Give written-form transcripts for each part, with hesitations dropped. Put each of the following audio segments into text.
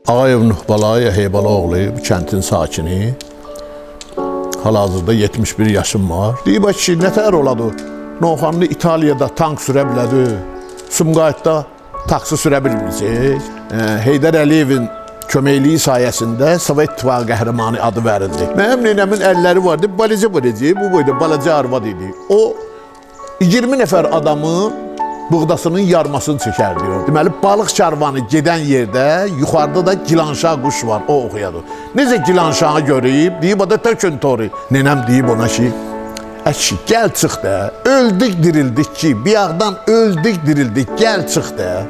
Ağayev Nuh Balayev Heybaloğlu bu kəndin sakini. Hal-hazırda 71 yaşım var. Deyib ki, nətər oladı? Novxanlı İtaliyada tank sürə bilədi. Sumqayıtda taksi sürə bilməyəcək. Heydər Əliyevin köməkliyi sayəsində Sovet İttifaqı qəhrəmanı adı verildi. Mənim nənəmin əlləri vardı, balaca bu boyda balaca arvad idi. O 20 nəfər adamın buğdasının yarmasını çəkərdi o. Deməli, balıq karvanı gedən yerdə yuxarıda da gilanşah quş var, o oxuyadı. Necə gilanşahı görüb, deyib o da tökün tori. Nənəm deyib ona ki, əşi, gəl çıx da, öldük dirildik ki, bir yağdan öldük dirildik, gəl çıx da.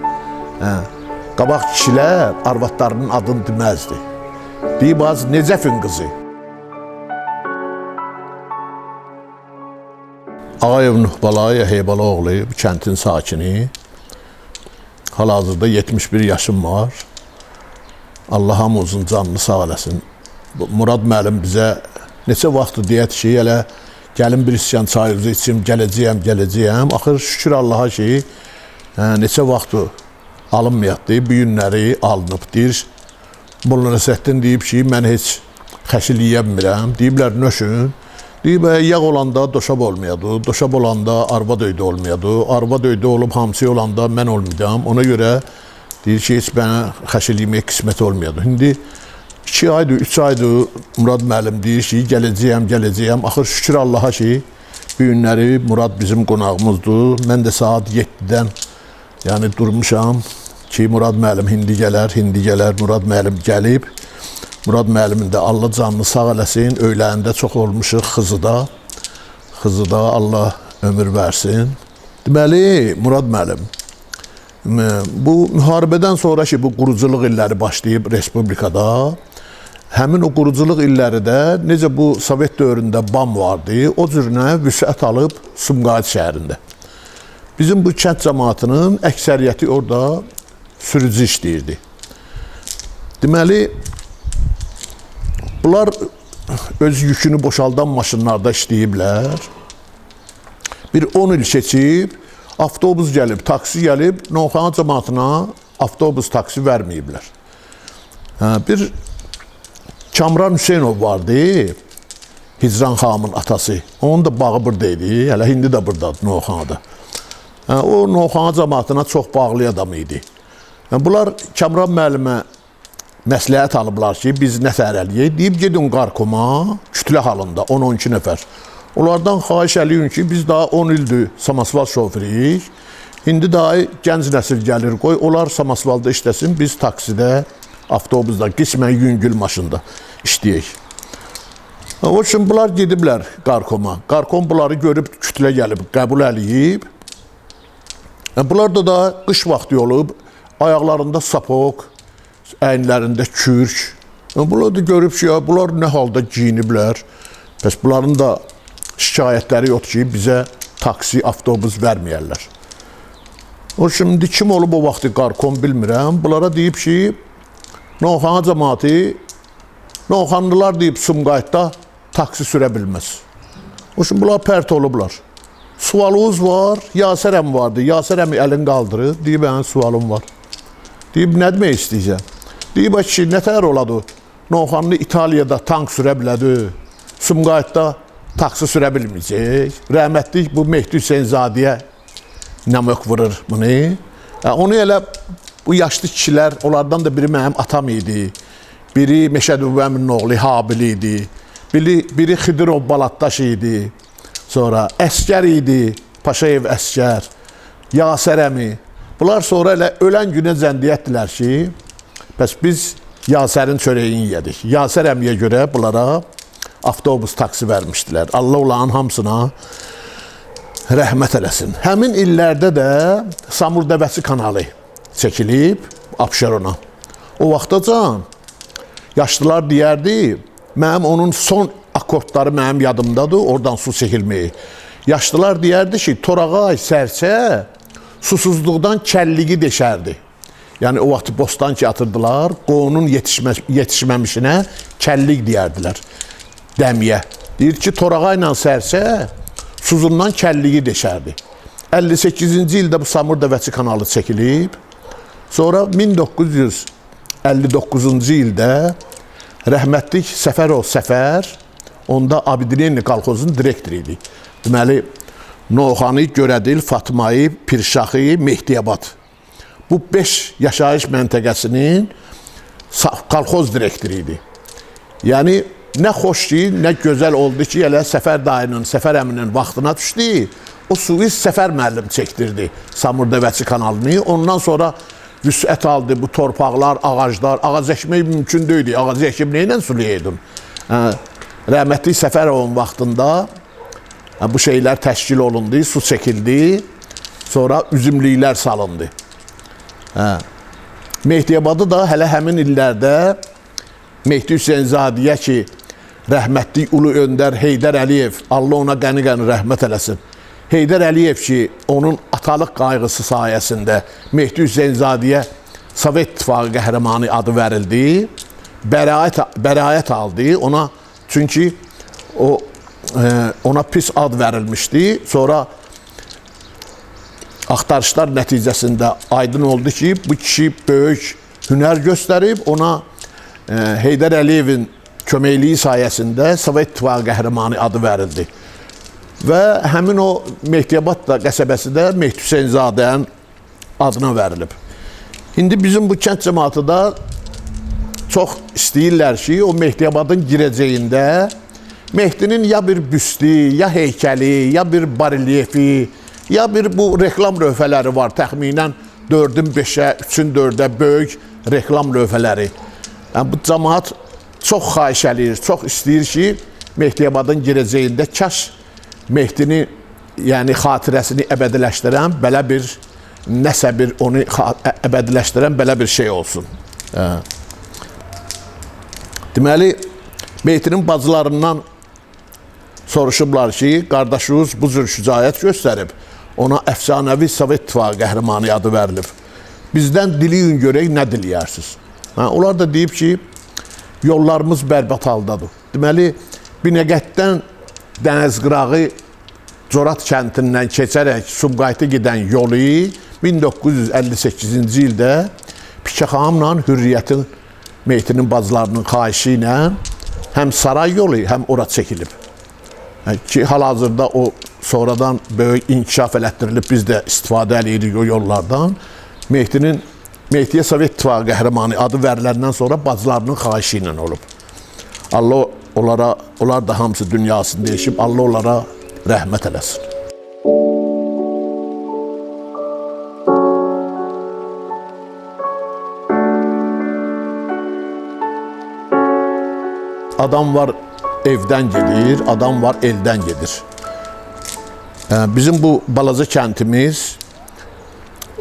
Qabaq kişilər arvadlarının adını deməzdi. Deyib az, Necəfin qızı. Ağayev Nuh Balayev Heybaloğlu bu kəndin sakini. Hal-hazırda 71 yaşım var. Allah hamımızın canını sağ eləsin. Murad müəllim bizə neçə vaxtdır deyət ki, elə gəlin bir isyan çayınızı içim, gələcəyəm. Axır şükür Allaha ki, neçə vaxtdır alınmayatdı, bu günləri alınıb. Deyir, Molla Nəsrəddin deyib ki, mən heç xəşil yiyəmirəm. Deyiblər, nöşün. Deyib, yağ olanda doşab olmayadı, doşab olanda arvad öydə olmayadı, arvad öydə olub hamsi olanda mən olmayacam. Ona görə deyir ki, heç mənə xəşil yemək qismət olmayadı. İndi 2 aydır, 3 aydır Murad müəllim deyir ki, gələcəyəm. Axır şükür Allaha ki, bu günləri Murad bizim qonağımızdır. Mən də saat 7-dən yəni durmuşam ki, Murad müəllim hindi gələr, Murad müəllim gəlib. Murad müəllimin də Allah canını sağ eləsin, öylərində çox olmuşuq Xızıda Allah ömür versin. Deməli, Murad müəllim, bu müharibədən sonra ki, bu quruculuq illəri başlayıb Respublikada, həmin o quruculuq illəri də necə bu Sovet dövründə BAM vardı, o cürünə vüsət alıb Sumqayıt şəhərində. Bizim bu kənd cəmaatının əksəriyyəti orada sürücü işləyirdi. Deməli, bunlar öz yükünü boşaldan maşınlarda işləyiblər. Bir 10 il keçib, avtobus gəlib, taksi gəlib, Novxana cəmaatına avtobus taksi verməyiblər. Bir Kamran Hüseynov vardı, Hicran xanımın atası. Onun da bağı buradaydı, hələ indi də buradadır Novxanada. O Novxana cəmaatına çox bağlı adam idi. Bunlar Kamran müəllimə məsləhət alıblar ki, biz nətər eləyək, deyib gedin Qarkoma, kütlə halında 10-12 nəfər. Onlardan xahiş eləyin ki, biz daha 10 ildir Samasval şoförüyük. İndi daha gənc nəsil gəlir, qoy, onlar Samasvalda işləsin, biz taksidə, avtobusda, qismən yüngül maşında işləyək. O üçün bunlar gediblər Qarkoma. Qarkom bunları görüb kütlə gəlib, qəbul eləyib. Bunlar da qış vaxtı olub, ayaqlarında sapok, əyinlərində kürk. Bunlar da görüb ki, bunlar nə halda giyiniblər. Bəs bunların da şikayətləri yoxdur ki, bizə taksi, avtobus verməyərlər. O şimdi kim olub o vaxtı Qarkom bilmirəm. Bunlara deyib ki, Novxana cəmaatı, Novxanlılar deyib Sumqayıtda taksi sürə bilməz. O şimdi bunlar pərt olublar. Sualınız var, Yasir əmi vardı. Yasir əmi əlini qaldırır, deyib, mənim sualım var. Deyib, nə demək istəyəcəm? Deyib ki, nətər oladı? Novxanlı İtaliyada tank sürə bilədi, Sumqayıtda taksi sürə bilməyəcək. Rəhmətlik bu Mehdi Hüseynzadiyə nəmök vurur bunu. Onu elə bu yaşlı kişilər, onlardan da biri mənim atam idi. Biri Məşəd Əmin oğlu Habil idi. Biri Xidirov Balatdaş idi. Sonra əskər idi, Paşayev əskər, Yasir əmi. Bunlar sonra elə ölən günə zəndiyətdilər ki, bəs biz Yasərin çörəyini yedik. Yasir əmiyə görə bunlara avtobus taksi vermişdilər. Allah onların hamısına rəhmət eləsin. Həmin illərdə də Samur Dəvəsi kanalı çəkilib Abşerona. O vaxtacan yaşlılar deyərdi, mənim onun son akordları mənim yadımdadır, oradan su çəkilməyi. Yaşlılar deyərdi ki, Torağay, Sərçə susuzluqdan kəlliyi deşərdi. Yəni, o vaxtı bostan ki atırdılar, qoğunun yetişməmişinə kəllik deyərdilər dəmiyə. Deyir ki, Torağay ilə Sərçə suzundan kəlliyi deşərdi. 58-ci ildə bu Samur Dəvəsi kanalı çəkilib. Sonra 1900 59-cu ildə rəhmətlik Səfərov Səfər, onda Abidinenli kolxozunun direktoru idi. Deməli, Novxanı, Görədil, Fatmayı, Pirşaxı, Mehdiyabad. Bu 5 yaşayış məntəqəsinin kolxoz direktoru idi. Yəni, nə xoş ki, nə gözəl oldu ki, elə Səfər dayının, Səfər əminin vaxtına düşdü. O Suvis Səfər müəllim çəkdirdi Samurdəvəçi kanalını. Ondan sonra vüsət aldı bu torpaqlar, ağaclar. Ağac əkmək mümkün deyildi. Ağac əkib neyle sulayaydın? Rəhmətli Səfərovun vaxtında bu şeylər təşkil olundu, su çəkildi. Sonra üzümlüklər salındı. Mehdiyabadı da hələ həmin illərdə Mehdi Hüseynzadiyə ki, rəhmətli Ulu Öndər Heydər Əliyev, Allah ona qəni-qəni rəhmət eləsin. Heydər Əliyev ki, onun atalıq qayğısı sayəsində Mehdi Hüseynzadiyə Sovet İttifaqı qəhrəmanı adı verildi. Bəraət aldı ona, çünki ona pis ad verilmişdi. Sonra axtarışlar nəticəsində aydın oldu ki, bu kişi böyük hünər göstərib, ona Heydər Əliyevin köməkliyi sayəsində Sovet İttifaqı qəhrəmanı adı verildi. Və həmin o Mehdiyabad qəsəbəsi də Mehdi Hüseynzadənin adına verilib. İndi bizim bu kənd cəmaatı da çox istəyirlər ki, o Mehdiyabadın girəcəyində Mehdinin ya bir büstü, ya heykəli, ya bir barelyefi, ya bir bu reklam lövhələri var. Təxminən 4-ün 5-ə, 3-ün 4-ə böyük reklam lövhələri. Yəni, bu cəmaat çox xahiş eləyir, çox istəyir ki, Mehdiyabadın girəcəyində kaş Mehdini, yəni xatirəsini əbədiləşdirən, belə bir, nəsə bir onu əbədiləşdirən belə bir şey olsun. Deməli, Mehdinin bacılarından soruşublar ki, qardaşınız bu cür şücaət göstərib, ona əfsanəvi Sovet İttifaqı qəhrəmanı adı verilib. Bizdən diliyin görək, nə diliyərsiniz? Onlar da deyib ki, yollarımız bərbad haldadır. Deməli, Binəqətdən Dənizqırağı Corat kəntindən keçərək Sumqayıta gedən yolu 1958-ci ildə Pikəxanımla Hürriyyətin Mehdinin bacılarının xahişi ilə həm saray yolu, həm ora çəkilib. Ki, hal-hazırda o sonradan böyük inkişaf elətdirilib, biz də istifadə edirik o yollardan. Mehdiyə Sovet İttifaqı qəhrəmanı adı veriləndən sonra bacılarının xahişi ilə olub. Allah onlar da hamısı dünyasını değişib, Allah onlara rəhmət eləsin. Adam var evdən gedir, adam var eldən gedir. Bizim bu balaca kəntimiz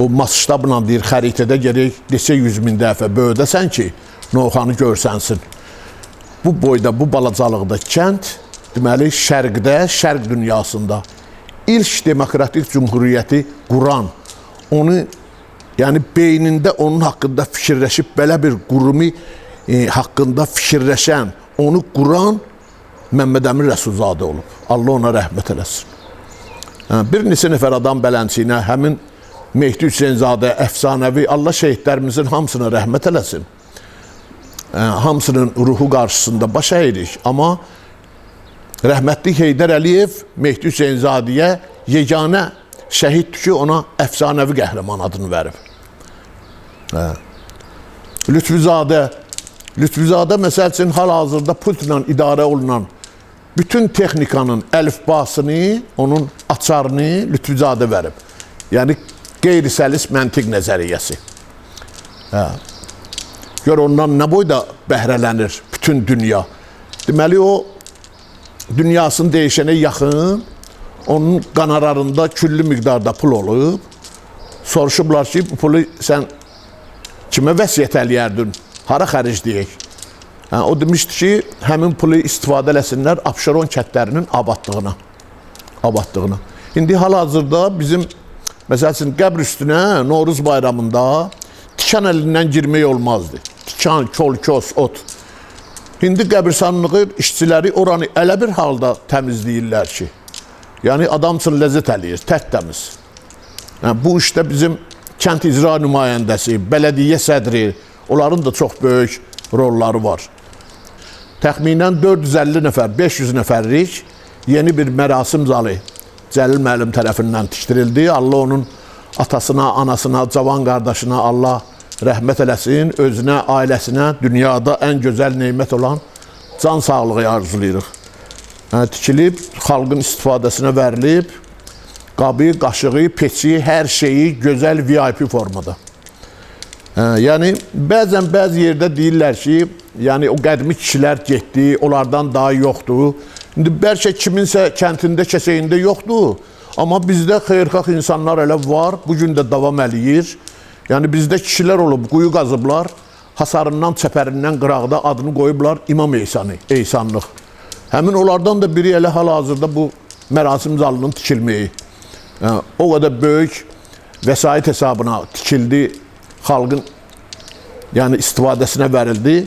o masştabla deyir, xəritədə gerək desə 100.000 dəfə böyüdəsən ki, Novxanı görsənsin. Bu boyda, bu balacalıqda kənd, deməli, şərqdə, şərq dünyasında ilk demokratik cumhuriyyəti quran, onu, yəni beynində onun haqqında fikirləşib, belə bir qurumi haqqında fikirləşən, onu quran Məmməd Əmin Rəsulzadə olub. Allah ona rəhmət eləsin. Bir neçə nəfər adam bələnçiyinə həmin Mehdi Hüseynzadə, əfsanəvi, Allah şəhidlərimizin hamısına rəhmət eləsin. Hamısının ruhu qarşısında baş əyirik. Amma rəhmətli Heydər Əliyev Mehdi Hüseynzadiyə yeganə şəhiddir ki, ona əfsanəvi qəhrəman adını verib. Lütfüzadə məsəl üçün hal-hazırda pultla idarə olunan bütün texnikanın əlifbasını, onun açarını Lütfüzadə verib. Yəni, qeyri-səlis məntiq nəzəriyyəsi. Gör, ondan nə boyda bəhrələnir bütün dünya. Deməli, o dünyasını dəyişənə yaxın, onun qanararında küllü miqdarda pul olub. Soruşublar ki, bu pulu sən kimə vəsiyyət eləyərdin, hara xərcləyək? O demişdi ki, həmin pulu istifadə eləsinlər Abşeron kəndlərinin abadlığına. İndi hal-hazırda bizim, məsəl üçün, qəbr üstünə Novruz bayramında tikan əlindən girmək olmazdı. Tikan, kol, kos, ot. İndi qəbirstanlığı işçiləri oranı elə bir halda təmizləyirlər ki, yəni adam üçün ləzzət eləyir, tərtəmiz. Bu işdə bizim kənd icra nümayəndəsi, bələdiyyə sədri, Onların da çox böyük rolları var. Təxminən 450 nəfər, 500 nəfərlik yeni bir mərasim zalı Cəlil müəllim tərəfindən tikdirildi. Allah onun atasına, anasına, cavan qardaşına Allah rəhmət eləsin, özünə, ailəsinə dünyada ən gözəl neymət olan can sağlığı arzulayırıq. Tikilib, xalqın istifadəsinə verilib, qabı, qaşığı, peçi, hər şeyi gözəl VIP formada. Yəni, bəzən bəzi yerdə deyirlər ki, yəni o qədimi kişilər getdi, onlardan daha yoxdur. İndi bəlkə kiminsə kəntində, kəsəyində yoxdur. Amma bizdə xeyirxah insanlar elə var, bugün də davam eləyir. Yəni, bizdə kişilər olub, quyu qazıblar, hasarından, çəpərindən, qıraqda adını qoyublar İmam Eysanlıq. Həmin onlardan da biri elə hal-hazırda bu mərasim zalının tikilməyi. O qədər böyük vəsait hesabına tikildi, xalqın yəni istifadəsinə verildi.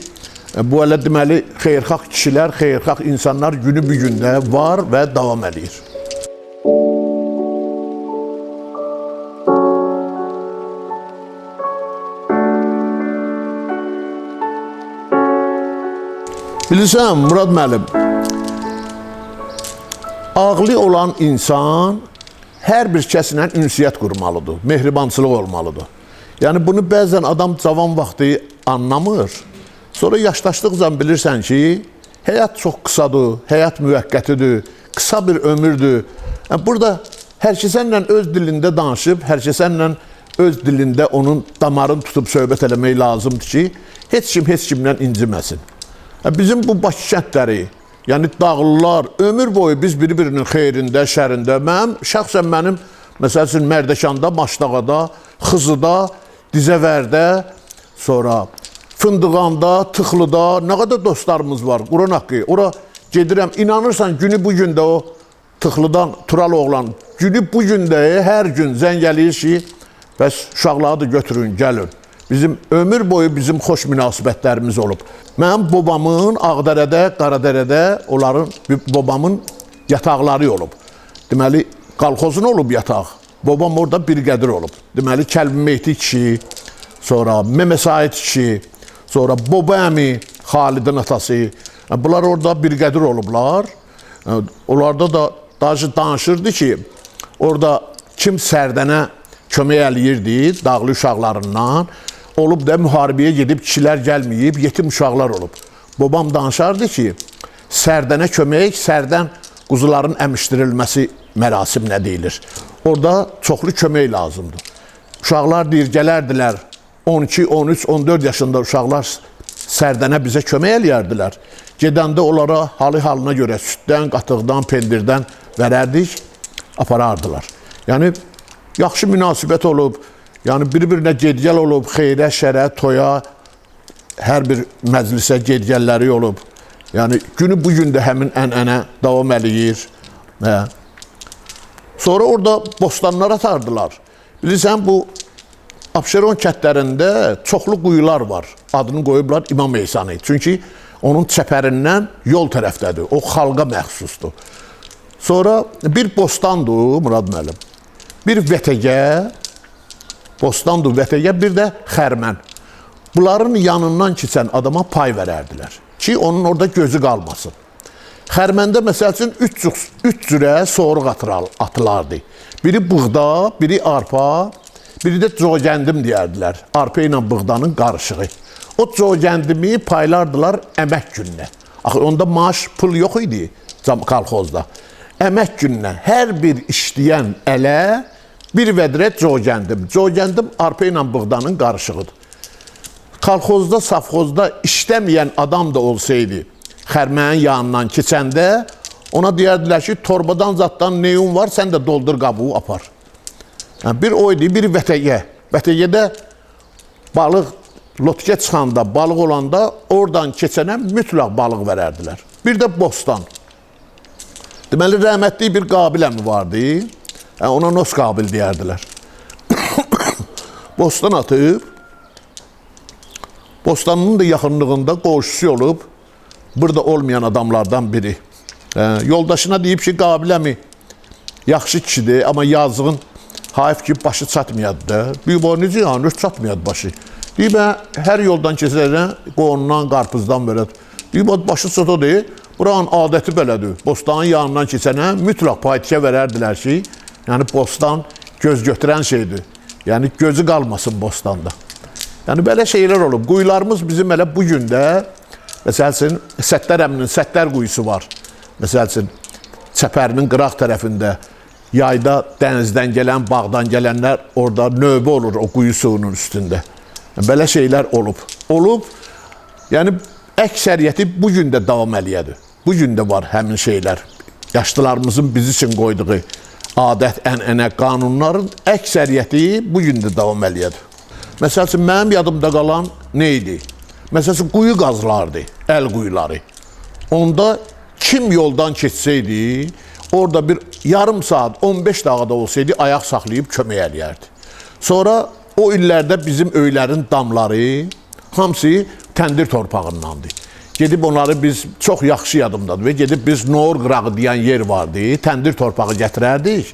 Bu elə deməli xeyirxah kişilər, xeyirxah insanlar günü bir gündə var və davam edir. Bilirsən, Murad müəllim, ağlı olan insan hər bir kəslə ünsiyyət qurmalıdır, mehribançılıq olmalıdır. Yəni, bunu bəzən adam cavan vaxtı anlamır. Sonra yaşlaşdıqca bilirsən ki, həyat çox qısadır, həyat müvəqqətidir, qısa bir ömürdür. Burada hər kəsənlə öz dilində danışıb, hər kəsənlə öz dilində onun damarını tutub söhbət eləmək lazımdır ki, heç kimlə inciməsin. Bizim bu Bakı kəndləri, yəni dağlılar, ömür boyu biz bir-birinin xeyrində, şərində, şəxsən mənim, məsəl üçün, Mərdəkanda, Maşdağada, Xızıda, Dizəvərdə, sonra Fındıqanda, Tıxlıda, nə qədər dostlarımız var, Quran haqqı. Ora gedirəm, inanırsan, günü bu gündə o Tıxlıdan Tural oğlan, günü bu gündə hər gün zəng eləyir ki, bəs uşaqları da götürün, gəlin. Bizim ömür boyu bizim xoş münasibətlərimiz olub. Mənim babamın Ağdərədə, Qaradərədə, onların, babamın yataqları olub. Deməli, qalxozun olub yataq. Babam orada bir qədir olub. Deməli, Kəlbi Meyti kişi, sonra Məmə Said kişi, sonra Boba əmi, Xalidin atası. Bunlar orada bir qədir olublar. Onlarda da danışırdı ki, orada kim Sərdənə kömək eləyirdi, dağlı uşaqlarından, olub da müharibəyə gedib, kişilər gəlməyib, yetim uşaqlar olub. Babam danışardı ki, Sərdənə kömək, Sərdən quzuların əmişdirilməsi mərasim nə deyilir? Orada çoxlu kömək lazımdır. Uşaqlar deyir, gələrdilər, 12, 13, 14 yaşında uşaqlar Sərdənə bizə kömək eləyərdilər. Gedəndə onlara halı-halına görə süddən, qatıqdan, pendirdən verərdik, aparardılar. Yəni, yaxşı münasibət olub, yəni bir-birinə gedgəl olub, xeyrə, şərə, toya, hər bir məclisə gedgəlləri olub. Yəni, günü bu gün də həmin ənənə davam eləyir. Sonra orada bostanlar atardılar. Bilirsən, bu Abşeron kəndlərində çoxlu quyular var. Adını qoyublar İmam Eysanı. Çünki onun çəpərindən yol tərəfdədir. O xalqa məxsusdur. Sonra bir bostandır, Murad müəllim. Bir vətəgə, bostandır, vətəgə, bir də xərmən. Bunların yanından keçən adama pay verərdilər ki, onun orada gözü qalmasın. Xərməndə məsəl üçün 3 cürə soğuruq atılardı. Biri buğda, biri arpa, biri də cogəndim deyərdilər. Arpa ilə buğdanın qarışığı. O cogəndimi paylardılar əmək gününə. Axı, onda maaş, pul yox idi kolxozda. Əmək gününə hər bir işləyən ələ bir vədrə cogəndim. Cogəndim arpa ilə buğdanın qarışığıdır. Kolxozda, safxozda işləməyən adam da olsaydı, xərmənin yanından keçəndə ona deyərdilər ki, torbadan zatdan neyun var, sən də doldur qabuğu apar. Yəni, bir o idi, bir vətəgə. Vətəgədə balıq, lotkə çıxanda, balıq olanda oradan keçənə mütləq balıq verərdilər. Bir də bostan. Deməli, rəhmətli bir Qabil əmi vardı. Ona Nos Qabil deyərdilər. Bostan atıb, bostanının da yaxınlığında qonşusu olub, burada olmayan adamlardan biri. Yoldaşına deyib ki, Qabil əmi yaxşı kişidir, amma yazığın hayf ki, başı çatmayadı da. Büyük boy necə yanır, çatmayadı başı. Deyib, hər yoldan keçərlə qoğundan, qarpızdan belə. Deyib, başı soto deyil, buranın adəti belədir. Bostanın yanından keçənə mütləq paytikə verərdilər ki, yəni bostan göz götürən şeydir. Yəni gözü qalmasın bostanda. Yəni belə şeylər olub. Quyularımız bizim elə bu gündə, məsəl üçün, Səttər əminin Səttər quyusu var. Məsəl üçün, Çəpərinin qıraq tərəfində yayda dənizdən gələn, bağdan gələnlər orada növbə olur o quyu suyunun üstündə. Belə şeylər olub. Olub, yəni əksəriyyəti bu gün də davam eləyədir. Bu gün də var həmin şeylər. Yaşlılarımızın biz üçün qoyduğu adət, ənənə, qanunların əksəriyyəti bu gün də davam eləyədir. Məsəl üçün, mənim yadımda qalan nə idi? Məsəl üçün, quyu qazlardı, əl quyuları. Onda kim yoldan keçsəydi, orada bir yarım saat, 15 dəqiqədə olsaydı, ayaq saxlayıb kömək eləyərdi. Sonra o illərdə bizim öylərin damları hamısı təndir torpağındandır. Gedib onları biz, çox yaxşı yadımdadır və gedib biz Noor qırağı deyən yer vardı, təndir torpağı gətirərdik.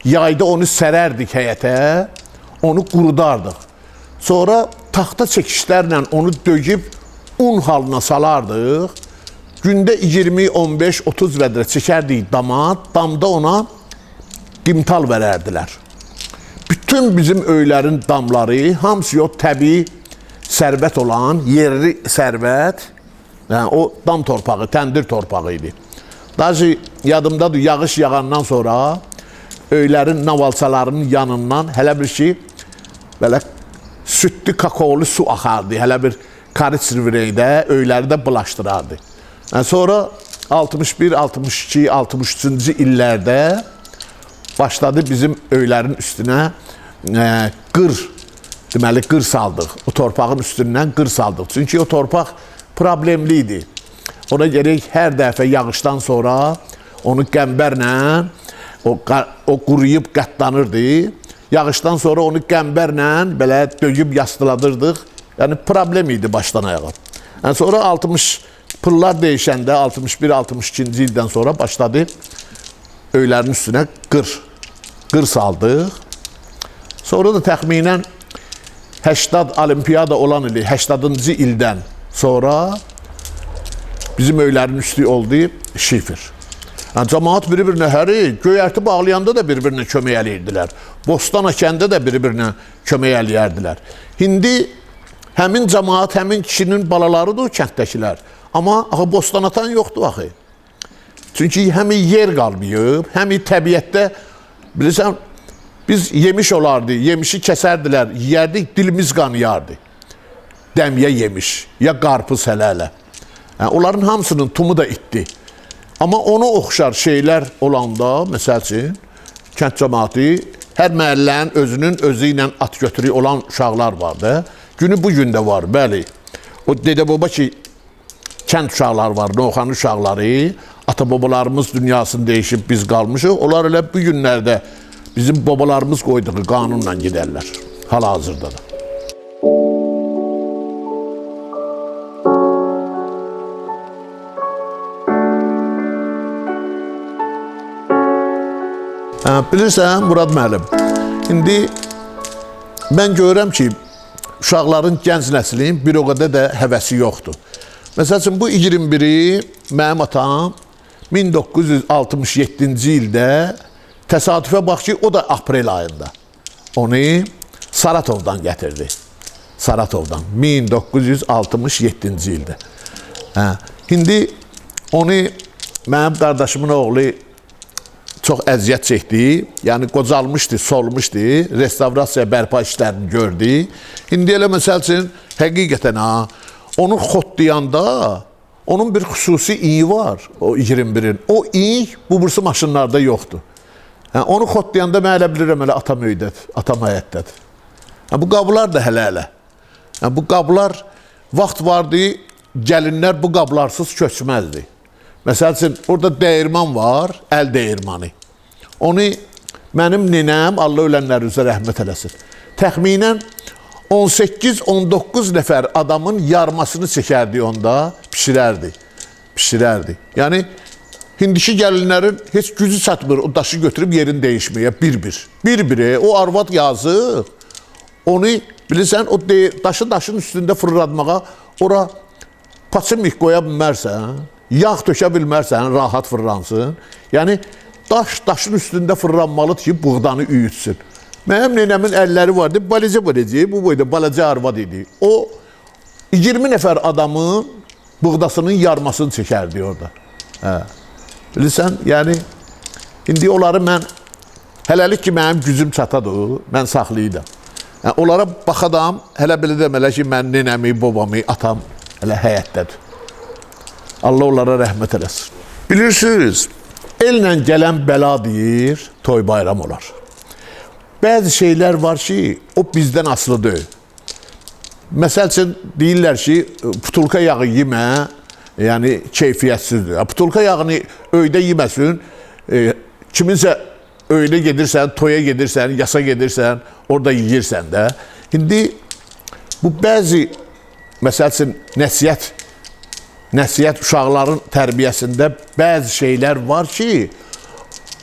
Yayda onu sərərdik həyətə, onu qurudardıq. Sonra taxta çəkişlərlə onu dögüb un halına salardıq. Gündə 20, 15, 30 vədrə çəkərdik dama, damda ona qimtal verərdilər. Bütün bizim öylərin damları, hamısı o təbii sərvət olan, yerli sərvət, yəni o dam torpağı, təndir torpağı idi. Daha yadımdadır, yağış yağandan sonra öylərin navalçalarının yanından hələ bir ki, belə sütlü kakaolu su axardı, hələ bir Kariç riverində öyləri də bulaşdırardı. Yəni, sonra 61, 62, 63-cü illərdə başladı bizim öylərin üstünə qır, deməli qır saldıq. O torpağın üstündən qır saldıq. Çünki o torpaq problemli idi. Ona gerək hər dəfə yağışdan sonra onu qəmbərlə o quruyub qətlanırdı. Yağışdan sonra onu qəmbərlə belə dögüb yastıladırdıq. Yəni problem idi başdan ayağa. Yəni, sonra 60 pullar dəyişəndə 61-62-ci ildən sonra başladı öylərin üstünə qır saldıq. Sonra da təxminən 80 olimpiyada olan ili, 80-cı ildən sonra bizim öylərin üstü oldu şifir. Yəni, cəmaat bir-birinə göyərti bağlayanda da bir-birinə kömək eləyirdilər. Bostan əkəndə də bir-birinə kömək eləyərdilər. İndi həmin cəmaat, həmin kişinin balalarıdır o kənddəkilər. Amma bostan atan yoxdur axı. Çünki həmi yer qalmayıb, həmi təbiətdə, bilirsən, biz yemiş olardı, yemişi kəsərdilər, yiyərdik, dilimiz qanıyardı. Dəmiyə yemiş, ya qarpız hələ-hələ. Yəni, onların hamısının tumu da itdi. Amma ona oxşar şeylər olanda, məsəl üçün, kənd cəmaatı, hər məhəllənin özü ilə at götürü olan uşaqlar vardı. Günü bu gün də var, bəli. O dedə-baba ki, kənd uşaqları var, Novxanı uşaqları, ata-babalarımız dünyasını dəyişib biz qalmışıq. Onlar elə bu günlərdə bizim babalarımız qoyduğu qanunla gedərlər, hal-hazırda da. Bilirsən, Murad müəllim, indi mən görürəm ki, uşaqların, gənc nəslinin bir o qədər də həvəsi yoxdur. Məsəl üçün, bu 21-i mənim atam 1967-ci ildə təsadüfə bax ki, o da aprel ayında onu Saratovdan gətirdi. Saratovdan, 1967-ci ildə. İndi onu mənim qardaşımın oğlu çox əziyyət çəkdi, yəni qocalmışdı, solmuşdu, restavrasiya bərpa işlərini gördü. İndi elə məsəl üçün, həqiqətən onu xotlayanda, onun bir xüsusi iyi var, o 21-in. O iyi bu bursu maşınlarda yoxdur. Onu xotlayanda mən elə bilirəm, elə atam öydədir, atam həyətdədir. Bu qablar da hələ-hələ. Bu qablar, vaxt vardı, gəlinlər bu qablarsız köçməzdi. Məsəl üçün, orada dəyirman var, əl dəyirmanı. Onu mənim ninəm, Allah ölənlər üzrə rəhmət eləsin, təxminən 18-19 nəfər adamın yarmasını çəkərdi onda, pişirərdi. Yəni, hindiki gəlinlərin heç gücü çatmır, o daşı götürüb yerini dəyişməyə bir-bir. Bir-biri, o arvad yazıq, Onu bilirsən, o daşın üstündə fırlatmağa ora paçimik qoya bilmərsən, yağ tökə bilmərsən, rahat fırlansın. Yəni, daşın üstündə fırlanmalıdır ki, buğdanı üyütsün. Mənim nənəmin əlləri vardı, balaca, bu boyda balaca arvad idi. O, 20 nəfər adamın buğdasının yarmasını çəkərdi orada. Bilirsən, yəni, indi onları mən, hələlik ki, mənim gücüm çatadır, mən saxlayıram. Yəni, onlara baxadam, hələ belə demələ ki, mən nənəmi, babamı, atam hələ həyətdədir. Allah onlara rəhmət eləsin. Bilirsiniz, ellə gələn bəla deyir, toy bayram olar. Bəzi şeylər var ki, o bizdən asılı deyil. Məsəl üçün, deyirlər ki, putulka yağı yemə, yəni keyfiyyətsizdir. Putulka yağını öydə yeməsin, kiminsə öydə gedirsən, toya gedirsən, yasa gedirsən, orada yeyirsən də. İndi bu bəzi, məsəl üçün, nəsiyyət uşaqların tərbiyəsində bəzi şeylər var ki,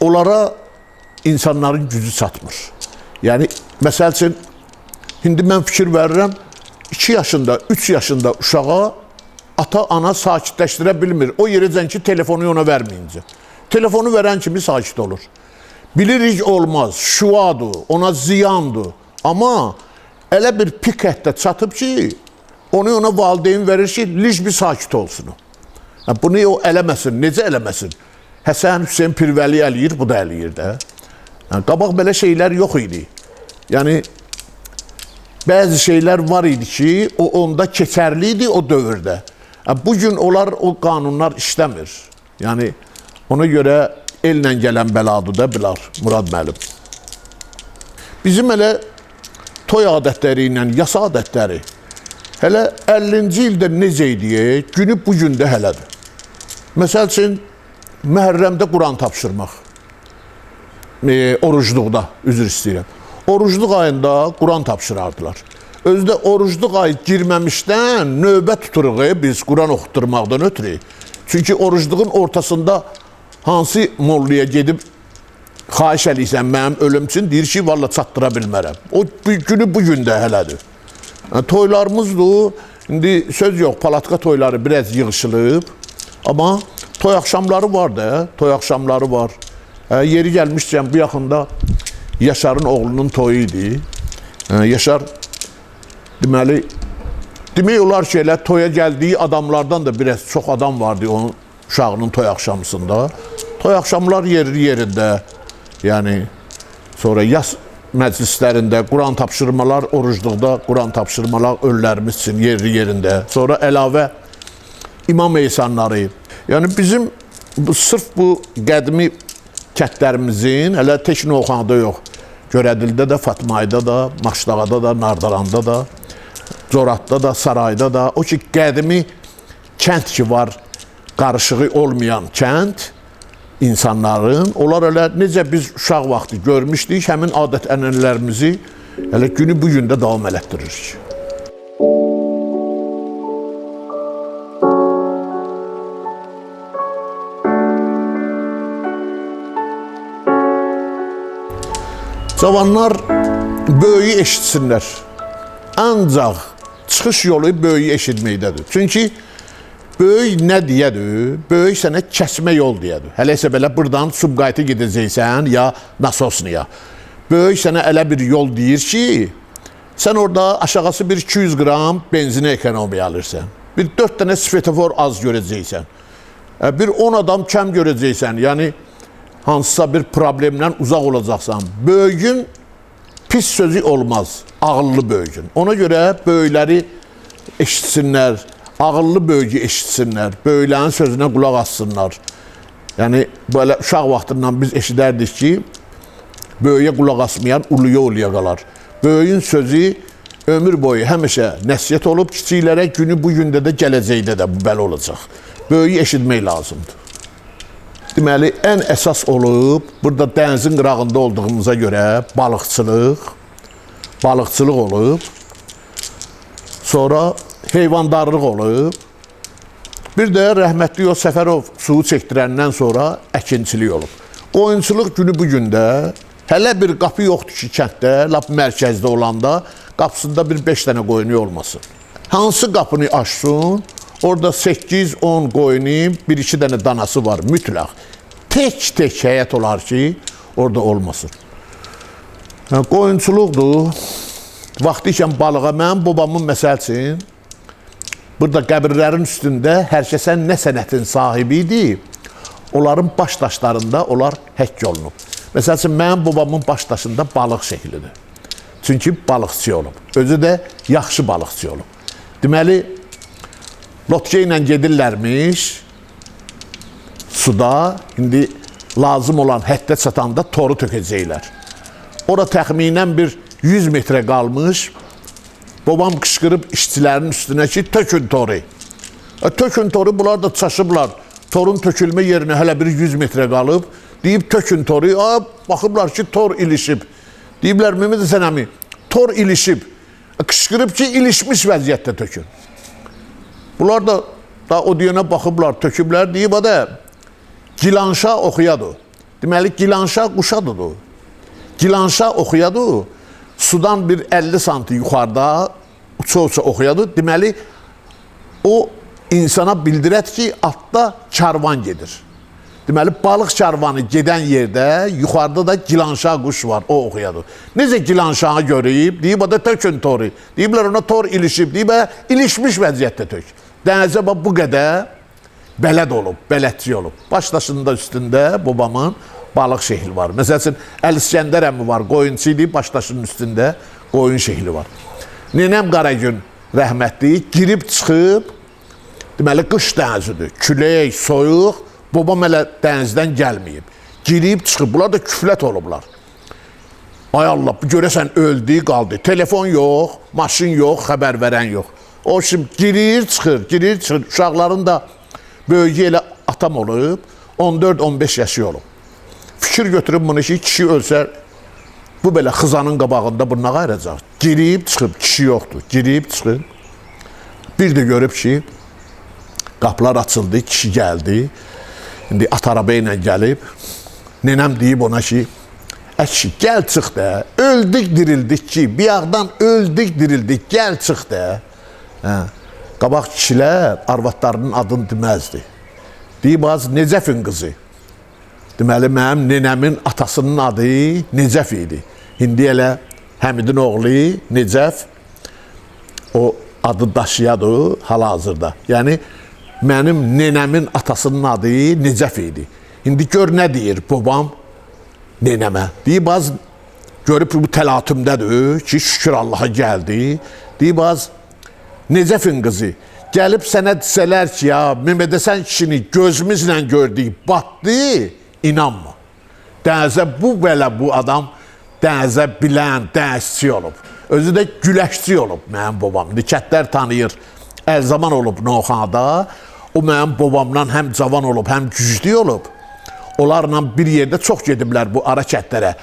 onlara insanların gücü çatmır. Yəni, məsəl üçün, indi mən fikir verirəm, 2 yaşında, 3 yaşında uşağa ata-ana sakitləşdirə bilmir. O yerəcən ki, telefonu ona verməyincə. Telefonu verən kimi sakit olur. Bilirik olmaz, şuadır, ona ziyandır. Amma elə bir pik həddə çatıb ki, onu ona valideyn verir ki, lic bir sakit olsun. Bunu o eləməsin, necə eləməsin? Həsən Hüseyin Pirvəli eləyir, bu da eləyir də. Qabaq belə şeylər yox idi. Yəni, bəzi şeylər var idi ki, o onda keçərli idi o dövrdə. Bugün onlar, o qanunlar işləmir. Yəni, ona görə ellə gələn bəladır da bilar, Murad müəllim. Bizim elə toy adətləri ilə yasa adətləri, hələ 50-ci ildə necə idi, günü bugün də hələdir. Məsəl üçün, Məhərrəmdə Quran tapşırmaq. Orucluqda, üzr istəyirəm. Orucluq ayında Quran tapşırardılar. Özdə orucluq ayı girməmişdən növbə tuturuq biz Quran oxutturmaqdan ötürü. Çünki orucluğun ortasında hansı molluya gedib xahiş eləyirsən mənim ölüm üçün, deyir ki, valla çatdıra bilmərəm. O günü bugün də hələdir. Toylarımızdır, indi söz yox, palatka toyları biraz yığışılıb, amma toy axşamları var da, toy axşamları var. Yeri gəlmişkən bu yaxında Yaşarın oğlunun toyu idi. Yaşar, demək olar ki, elə toya gəldiyi adamlardan da biraz çox adam vardı onun uşağının toy axşamısında. Toy axşamlar yerində, yəni sonra yas məclislərində Quran tapşırmalar, orucluqda Quran tapşırmalar ölülərimiz üçün yerində. Sonra əlavə imam eysanları. Yəni bizim sırf bu qədimi kətlərimizin, hələ tək Novxanada yox, Görədildə də, Fatmayda da, Maşdağada da, Nardaranda da, Coratda da, Sarayda da, o ki qədimi kənd ki var, qarışığı olmayan kənd insanların, onlar elə necə biz uşaq vaxtı görmüşdük, həmin adət-ənənələrimizi hələ günü bu gün də davam elətdiririk. Cavanlar böyüyü eşitsinlər. Ancaq çıxış yolu böyüyü eşitməkdədir. Çünki böyük nə deyədir? Böyük sənə kəsmə yol deyədir. Hələ isə belə buradan Subqayıta gedəcəksən ya Nasosniya. Böyük sənə elə bir yol deyir ki, sən orada aşağısı bir 200 qram benzini ekonomiya alırsan. Bir 4 dənə svetofor az görəcəksən. Bir 10 adam kəm görəcəksən. Yəni, hansısa bir problemdən uzaq olacaqsan. Böyüyün pis sözü olmaz, ağıllı böyüyün. Ona görə böyükləri eşitsinlər, ağıllı böyüyü eşitsinlər, böyüklərin sözünə qulaq assınlar. Yəni, belə uşaq vaxtından biz eşidərdik ki, böyüyə qulaq asmayan uluya qalar. Böyüyün sözü ömür boyu həmişə nəsiyyət olub, kiçiklərə günü bu gündə də gələcəkdə də bu belə olacaq. Böyüyü eşitmək lazımdır. Deməli, ən əsas olub, burada dənizin qırağında olduğumuza görə balıqçılıq olub, sonra heyvandarlıq olub, bir də rəhmətli o Səfərov suyu çəkdirəndən sonra əkinçilik olub. Oyunçuluq günü bu gündə hələ bir qapı yoxdur ki, kənddə, lap mərkəzdə olanda qapısında bir 5 dənə qoyunu olmasın. Hansı qapını açsın, orada 8-10 qoyunu, 1-2 dənə danası var mütləq. Tək həyət olar ki, orada olmasın. Qoyunçuluqdur. Vaxtı ikən balığa mənim babamın məsəl üçün burada qəbirlərin üstündə hər kəsən nə sənətin sahibi idi, onların baş daşlarında onlar həkk olunub. Məsəl üçün mənim babamın baş daşında balıq şəklidir. Çünki balıqçı olub. Özü də yaxşı balıqçı olub. Deməli, lotke ilə gedirlərmiş suda, indi lazım olan həddə çatanda toru tökəcəklər. Ora təxminən bir 100 metrə qalmış, babam qışqırıb işçilərin üstünə ki, tökün toru. Tökün toru, bunlar da çaşıblar. Torun tökülmə yerinə hələ bir 100 metrə qalıb, deyib tökün toru, baxıblar ki, tor ilişib. Deyiblər, Mehmet Həsən əmi, tor ilişib. Qışqırıb ki, ilişmiş vəziyyətdə tökün. Bunlar da o deyənə baxıblar, töküblər, deyib, Gilanşah oxuyadı. Deməli, Gilanşah quşadıdır. Gilanşah oxuyadı, sudan bir 50 santim yuxarıda uça-uça oxuyadı. Deməli, o insana bildirət ki, altda karvan gedir. Deməli, balıq karvanı gedən yerdə yuxarıda da Gilanşah quş var, o oxuyadı. Necə Gilanşahı görüb, deyib, tökün toru. Deyiblər, ona tor ilişib, deyib, ilişmiş vəziyyətdə tök. Dənizə bu qədər bələd olub, bələdçi olub. Başdaşında üstündə babamın balıq şəkli var. Məsəl üçün, Əli İskəndər əmi var, qoyunçu idi, başdaşının üstündə qoyun şəkli var. Nenəm Qaragün rəhmətli, girib çıxıb, deməli, qış dənizidir, külək, soyuq, babam hələ dənizdən gəlməyib. Girib çıxıb, bunlar da küflət olublar. Ay Allah, görəsən öldü, qaldı. Telefon yox, maşın yox, xəbər verən yox. O şimdi girir, çıxır. Uşaqların da böyüyü elə atam olub, 14-15 yaşı olub. Fikir götürüb bunu ki, kişi ölsə, bu belə xızanın qabağında bu nə qayracaq? Girib, çıxıb, kişi yoxdur. Girib, çıxıb. Bir də görüb ki, qapılar açıldı, kişi gəldi. İndi at araba ilə gəlib. Nenəm deyib ona ki, əşi, gəl çıx da, öldük, dirildik ki, bir yağdan öldük, dirildik, gəl çıx da. Qabaq kişilər arvadlarının adını deməzdi. Deyib az Necəfin qızı. Deməli, mənim nenəmin atasının adı Necəf idi. İndi elə Həmidin oğlu Necəf o adı daşıyadı hal-hazırda. Yəni, mənim nenəmin atasının adı Necəf idi. İndi gör nə deyir babam nenəmə. Deyib az görüb bu təlatümdədir ki, şükür Allaha gəldi. Deyib az Necəfin qızı, gəlib sənə desələr ki, ya Mehmet Həsən kişini gözümüzlə gördük, batdı, inanma. Dənizə bu belə bu adam dənizə bilən, dənizçi olub. Özü də güləşçi olub mənim babam. Kətlər tanıyır, Əlzaman olub Novxanada. O mənim babamdan həm cavan olub, həm güclü olub. Onlarla bir yerdə çox gediblər bu ara kətlərə.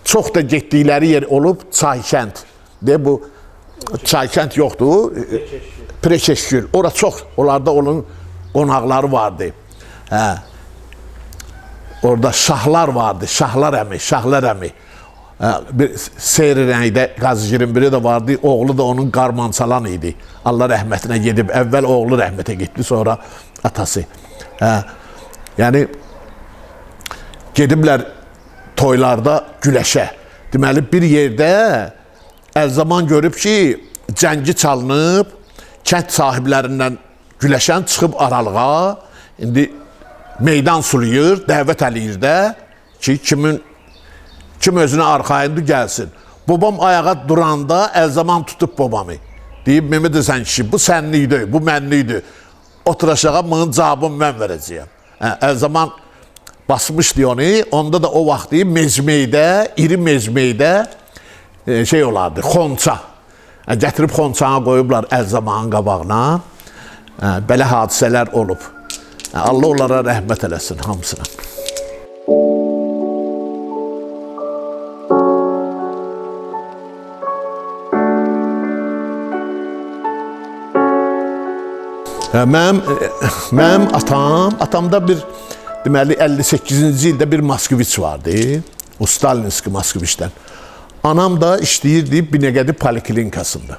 Çox da getdikləri yer olub Çaykənd. Bu Çaykənd yoxdur, Prekeşgül. Orada çox, onlarda onun qonaqları vardı. Orada şahlar vardı, Şahlar əmi. Bir seyri rəngdə Qazıgirin biri də vardı, oğlu da onun qarmançalan idi. Allah rəhmətinə gedib, əvvəl oğlu rəhmətə getdi, sonra atası. Yəni, gediblər toylarda güləşə. Deməli, bir yerdə Əlzaman görüb ki, cəngi çalınıb, kənd sahiblərindən güləşən çıxıb aralığa, indi meydan suluyur, dəvət eləyir də ki, kim özünə arxayındır gəlsin. Babam ayağa duranda Əlzaman tutub babamı. Deyib, Mehmet Həsən kişi, bu sənliydi, bu mənliydi. Otur aşağı, bunun cavabını mən verəcəyəm. Əlzaman basmışdı onu, onda da o vaxtı mecmeydə, iri mecmeydə şey olardı, xonça. Gətirib xonçanı qoyublar Əlzamanın qabağına. Belə hadisələr olub. Allah onlara rəhmət eləsin hamısına. Mənim atamda bir, deməli, 58-ci ildə bir Moskviç vardı. O Stalinski Moskviçdən. Anam da işləyirdi Binəqədi Poliklinikasında.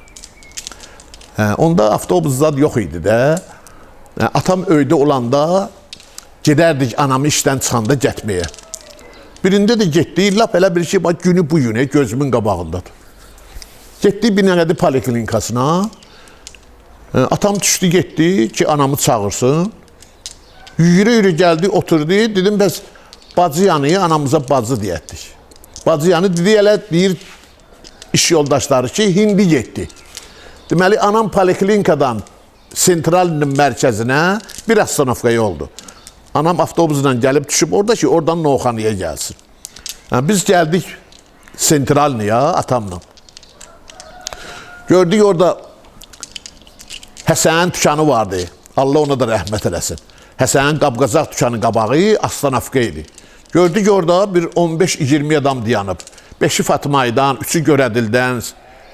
Onda avtobus zad yox idi də. Atam öydə olanda gedərdik anamı işdən çıxanda getməyə. Birində də getdik, lap elə bir şey, bax günü bu günü gözümün qabağındadır. Getdik Binəqədi Poliklinikasına. Atam düşdü getdi ki anamı çağırsın. Yürü-yürü gəldi, oturdu. Dedim, bəs bacı yanı, anamıza bacı deyətdik. Bacı yanı dedi, elə deyir iş yoldaşları ki, hindi getdi. Deməli, anam poliklinikadan sentralinin mərkəzinə bir astanovkaya oldu. Anam avtobusla gəlib düşüb orada ki, oradan Novxanıya gəlsin. Biz gəldik sentralniya atamla. Gördük orada Həsənin dükanı vardı. Allah ona da rəhmət eləsin. Həsənin qab-qazaq dükanı qabağı astanovka idi. Gördük orada bir 15-20 adam dayanıb. 5-i Fatımaydan, 3-ü Görədildən,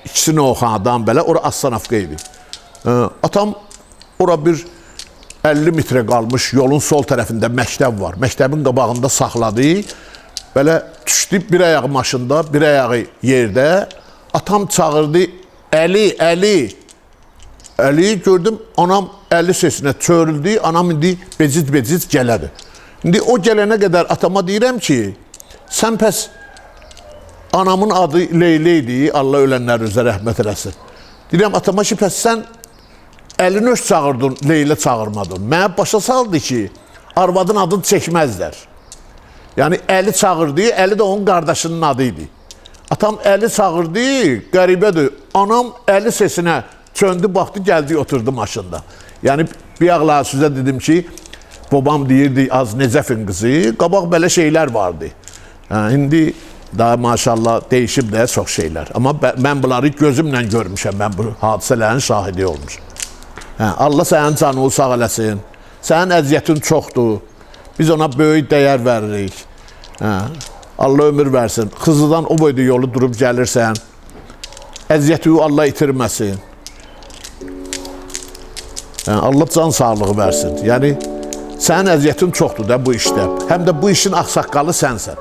2-si Novxanadan belə, ora astanovka idi. Atam ora bir 50 metrə qalmış yolun sol tərəfində məktəb var. Məktəbin qabağında saxladı. Belə düşdü bir ayağı maşında, bir ayağı yerdə. Atam çağırdı, Əli, Əli. Əli gördüm, anam Əli sesinə çörüldü. Anam indi becid-becid gələdi. İndi o gələnə qədər atama deyirəm ki, sən pəs anamın adı Leyla idi, Allah ölənlər üzrə rəhmət eləsin. Deyirəm atama ki, pəs sən Əlini öz çağırdın, Leyla çağırmadın. Mənə başa saldı ki, arvadın adını çəkməzlər. Yəni, Əli çağırdı, Əli də onun qardaşının adı idi. Atam Əli çağırdı, qəribədir. Anam Əli sesinə çöndü, baxdı, gəldi, oturdu maşında. Yəni, bir ağlar sizə dedim ki, babam deyirdi, az Necəfin qızı, qabaq belə şeylər vardı. İndi daha maşallah dəyişib də çox şeylər. Amma mən bunları gözümlə görmüşəm, mən bu hadisələrin şahidi olmuşam. Allah sənin canını sağ eləsin. Sənin əziyyətin çoxdur. Biz ona böyük dəyər veririk. Allah ömür versin. Xızıdan o boyda yolu durub gəlirsən. Əziyyəti Allah itirməsin. Allah can sağlığı versin. Yəni, sənin əziyyətin çoxdur da bu işdə. Həm də bu işin axsaqqalı sənsən.